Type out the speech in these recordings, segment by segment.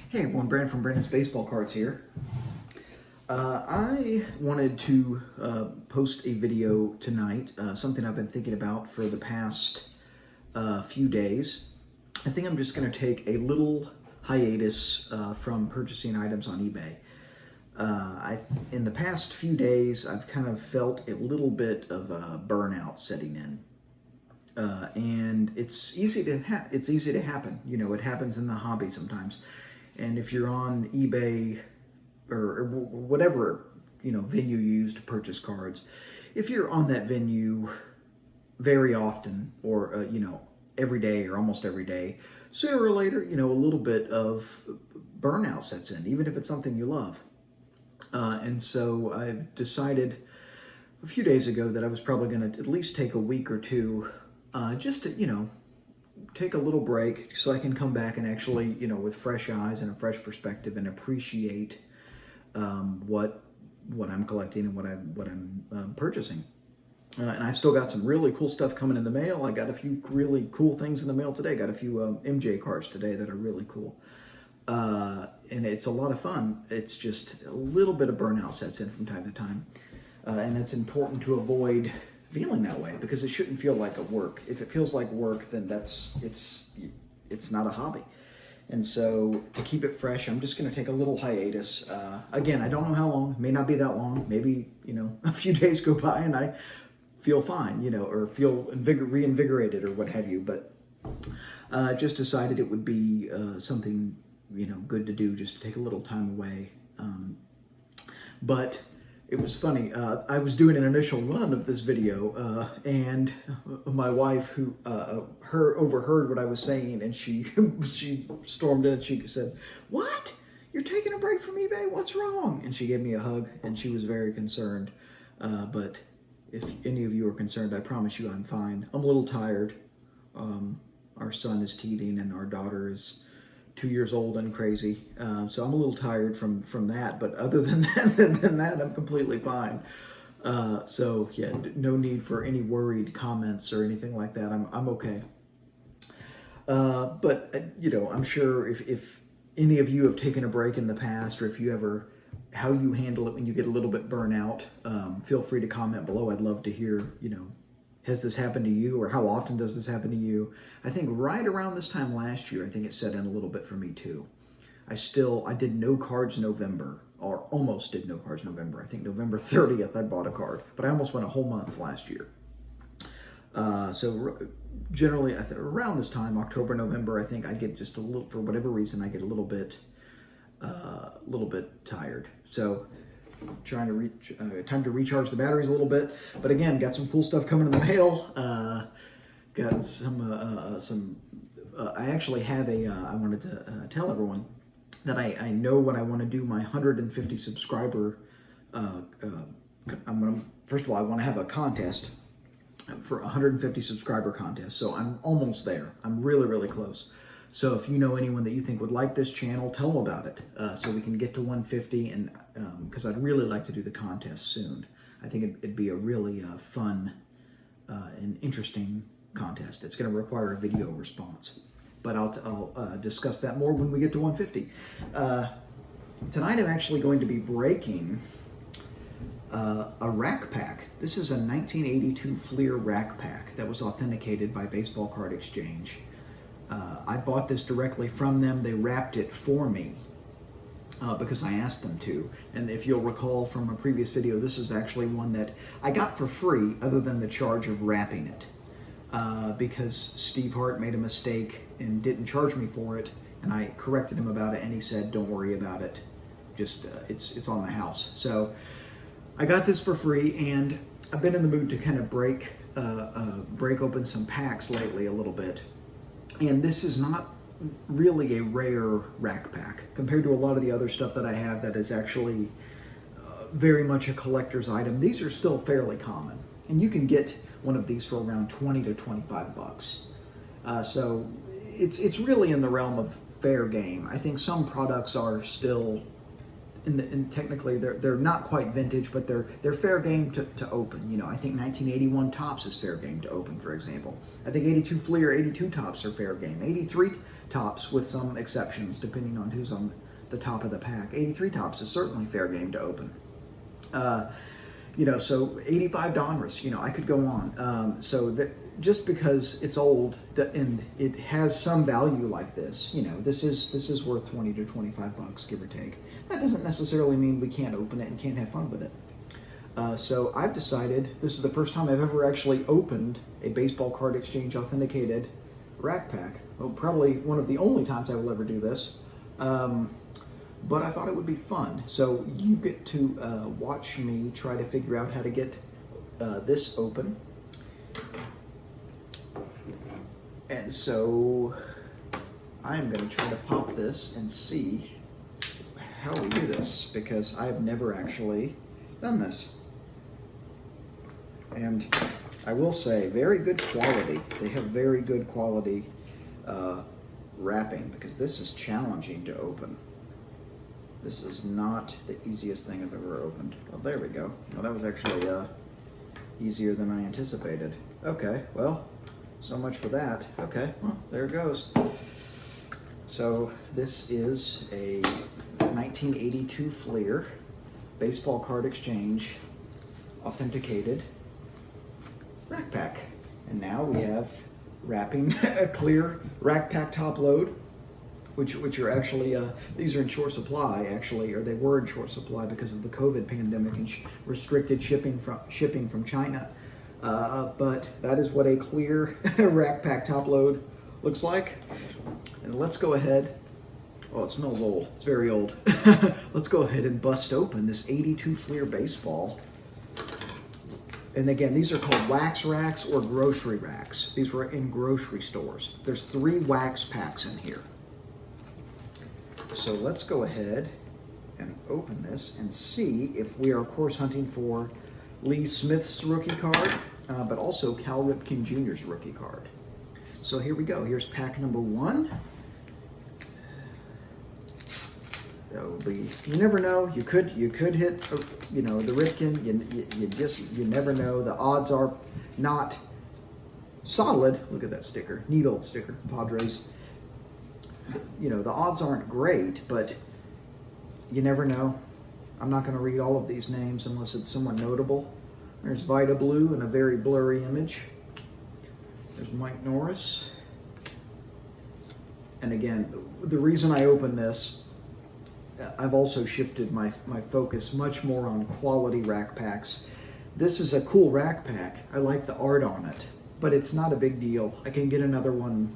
Hey everyone, Brandon from Brandon's Baseball Cards here. I wanted to post a video tonight, something I've been thinking about for the past few days. I think I'm just going to take a little hiatus from purchasing items on eBay. In the past few days, I've kind of felt a little bit of a burnout setting in. And it's easy to happen. You know, it happens in the hobby sometimes. And if you're on eBay or whatever, venue you use to purchase cards, if you're on that venue very often or, every day or almost every day, sooner or later, a little bit of burnout sets in, even if it's something you love. And so I've decided a few days ago that I was probably going to at least take a week or two just to, take a little break so I can come back and actually, with fresh eyes and a fresh perspective and appreciate what I'm collecting and what I'm purchasing. And I've still got some really cool stuff coming in the mail. I got a few really cool things in the mail today. Got a few MJ cards today that are really cool. And it's a lot of fun. It's just a little bit of burnout sets in from time to time. And it's important to avoid feeling that way because it shouldn't feel like a work. If it feels like work, then it's not a hobby. And so to keep it fresh, I'm just going to take a little hiatus. Again, I don't know how long. It may not be that long. Maybe, a few days go by and I feel fine, or feel reinvigorated or what have you. But just decided it would be something, good to do, just to take a little time away. But it was funny. I was doing an initial run of this video, and my wife, who overheard what I was saying, and she stormed in and she said, "What? You're taking a break from eBay? What's wrong?" And she gave me a hug, and she was very concerned. But if any of you are concerned, I promise you I'm fine. I'm a little tired. Our son is teething, and our daughter is 2 years old and crazy, so I'm a little tired from that. But other than that, I'm completely fine. So yeah, no need for any worried comments or anything like that. I'm okay. But I'm sure if any of you have taken a break in the past, or if you ever, how you handle it when you get a little bit burnout, feel free to comment below. I'd love to hear, has this happened to you, or how often does this happen to you? I think right around this time last year, I think it set in a little bit for me too. I did no cards November, or almost did no cards November. I think November 30th I bought a card, but I almost went a whole month last year. So generally, around this time, October, November, I think I get just a little, for whatever reason, I get a little bit tired. So trying to time to recharge the batteries a little bit, but again, got some cool stuff coming in the mail. Got some. I actually have I wanted to tell everyone that I know what I want to do. My 150 subscriber. First of all, I want to have a contest for 150 subscriber contest. So I'm almost there. I'm really, really close. So if you know anyone that you think would like this channel, tell them about it so we can get to 150. And because I'd really like to do the contest soon. I think it'd be a really fun and interesting contest. It's going to require a video response, but I'll discuss that more when we get to 150. Tonight I'm actually going to be breaking a rack pack. This is a 1982 Fleer rack pack that was authenticated by Baseball Card Exchange. I bought this directly from them. They wrapped it for me because I asked them to. And if you'll recall from a previous video, this is actually one that I got for free other than the charge of wrapping it because Steve Hart made a mistake and didn't charge me for it. And I corrected him about it, and he said, "Don't worry about it. Just it's on the house." So I got this for free, and I've been in the mood to kind of break open some packs lately a little bit. And this is not really a rare rack pack compared to a lot of the other stuff that I have that is actually very much a collector's item. These are still fairly common, and you can get one of these for around 20 to 25 bucks. So it's really in the realm of fair game. I think some products are still and technically they're not quite vintage, but they're fair game to open. You know, I think 1981 Topps is fair game to open, for example. I think 82 Fleer, 82 Topps are fair game. 83 Topps, with some exceptions depending on who's on the top of the pack. 83 Topps is certainly fair game to open. You know, so 85 Donruss, you know, I could go on. So that just because it's old and it has some value like this, you know, this is worth 20 to 25 bucks, give or take. That doesn't necessarily mean we can't open it and can't have fun with it. So I've decided this is the first time I've ever actually opened a baseball card exchange authenticated rack pack. Well, probably one of the only times I will ever do this. But I thought it would be fun. So you get to watch me try to figure out how to get this open. And so I'm going to try to pop this and see how we do this, because I've never actually done this. And I will say, very good quality. They have very good quality wrapping, because this is challenging to open. This is not the easiest thing I've ever opened. Oh, there we go. Well, that was actually easier than I anticipated. Okay, well, so much for that. Okay, well, there it goes. So this is a 1982 Fleer baseball card exchange authenticated rack pack. And now we have wrapping a clear rack pack top load, which are actually, these are in short supply actually, or they were in short supply because of the COVID pandemic and restricted shipping from China. But that is what a clear rack pack top load looks like. And let's go ahead. Oh, it smells old. It's very old. Let's go ahead and bust open this 82 Fleer baseball. And again, these are called wax racks or grocery racks. These were in grocery stores. There's 3 wax packs in here. So let's go ahead and open this and see if we are, of course, hunting for Lee Smith's rookie card, but also Cal Ripken Jr.'s rookie card. So here we go. Here's pack number 1. That will be, you never know. You could hit, you know, the Ripken. You never know. The odds are not solid. Look at that sticker, neat old sticker, Padres. You know, the odds aren't great, but you never know. I'm not going to read all of these names unless it's someone notable. There's Vita Blue in a very blurry image. There's Mike Norris. And again, the reason I open this, I've also shifted my focus much more on quality rack packs. This is a cool rack pack. I like the art on it, but it's not a big deal. I can get another one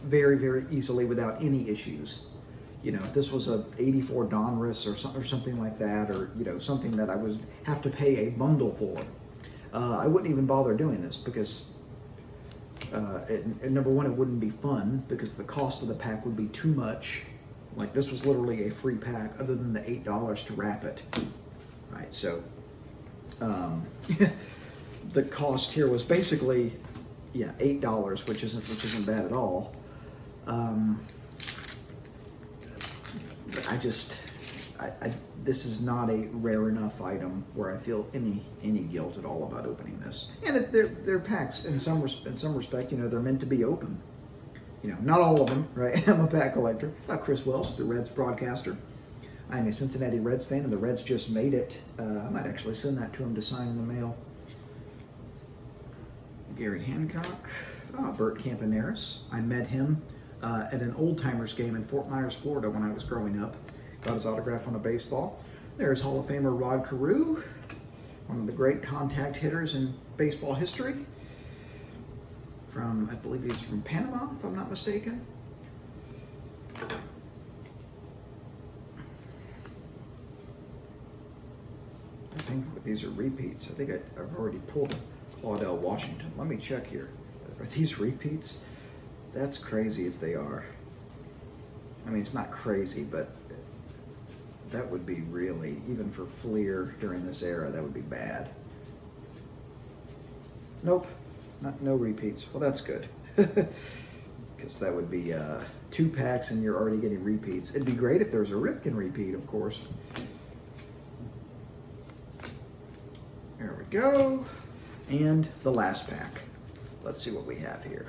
very, very easily without any issues. You know, if this was a 84 Donruss or something like that, or, you know, something that I would have to pay a bundle for, I wouldn't even bother doing this, because number one, it wouldn't be fun because the cost of the pack would be too much. Like, this was literally a free pack other than the $8 to wrap it. Right, so the cost here was basically, yeah, $8, which isn't bad at all. But this is not a rare enough item where I feel any guilt at all about opening this. And they're packs in some respect. You know, they're meant to be open. You know, not all of them, right? I'm a pack collector. Chris Welsh, the Reds broadcaster. I'm a Cincinnati Reds fan, and the Reds just made it. I might actually send that to him to sign in the mail. Gary Hancock, Bert Campaneris. I met him at an old timers game in Fort Myers, Florida when I was growing up. Got his autograph on a baseball. There's Hall of Famer Rod Carew, one of the great contact hitters in baseball history. From, I believe he's from Panama, if I'm not mistaken. I think these are repeats. I think I've already pulled Claudell Washington. Let me check here. Are these repeats? That's crazy if they are. I mean, it's not crazy, but that would be really, even for Fleer during this era, that would be bad. Nope, no repeats. Well, that's good. Because that would be 2 packs and you're already getting repeats. It'd be great if there was a Ripken repeat, of course. go. And the last pack. Let's see what we have here.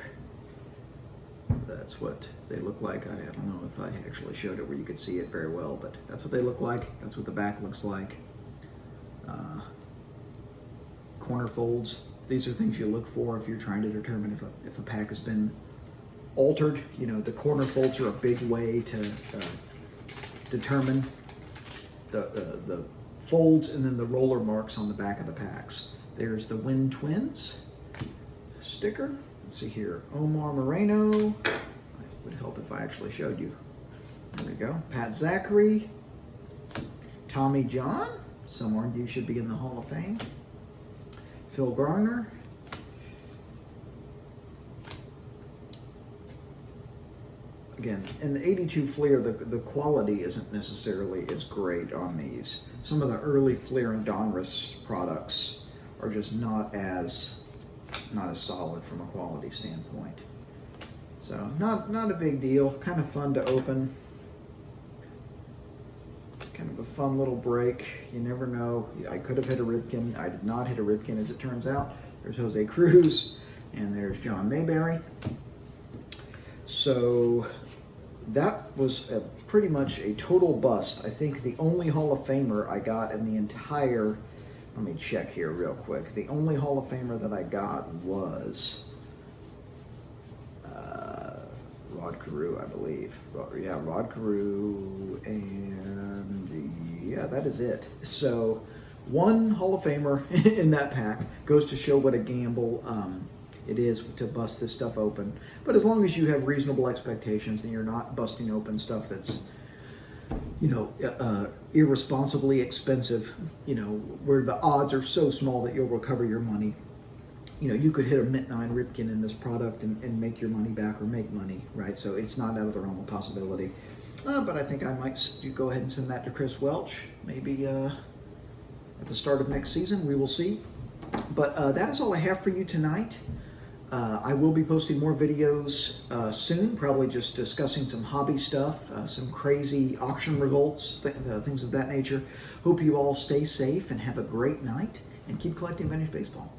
That's what they look like. I don't know if I actually showed it where you could see it very well, but that's what they look like. That's what the back looks like. Corner folds. These are things you look for if you're trying to determine if a pack has been altered. You know, the corner folds are a big way to determine the folds, and then the roller marks on the back of the packs. There's the Win Twins sticker. Let's see here. Omar Moreno. It would help if I actually showed you. There we go. Pat Zachary. Tommy John. Someone you should be in the Hall of Fame. Phil Garner. Again, in the 82 Fleer, the quality isn't necessarily as great on these. Some of the early Fleer and Donruss products are just not as solid from a quality standpoint. So not a big deal. Kind of fun to open. Kind of a fun little break. You never know. I could have hit a Ripken. I did not hit a Ripken, as it turns out. There's Jose Cruz, and there's John Mayberry. So that was pretty much a total bust. I think the only Hall of Famer I got in the entire, let me check here real quick. The only Hall of Famer that I got was Rod Carew, I believe. Rod Carew, and yeah, that is it. So one Hall of Famer in that pack. Goes to show what a gamble it is to bust this stuff open. But as long as you have reasonable expectations and you're not busting open stuff that's, you know, irresponsibly expensive, you know, where the odds are so small that you'll recover your money. You know, you could hit a Mint 9 Ripken in this product and make your money back or make money, right? So it's not out of the realm of possibility. But I think I might go ahead and send that to Chris Welch, maybe at the start of next season. We will see. But that is all I have for you tonight. I will be posting more videos soon, probably just discussing some hobby stuff, some crazy auction results, things of that nature. Hope you all stay safe and have a great night, and keep collecting vintage baseball.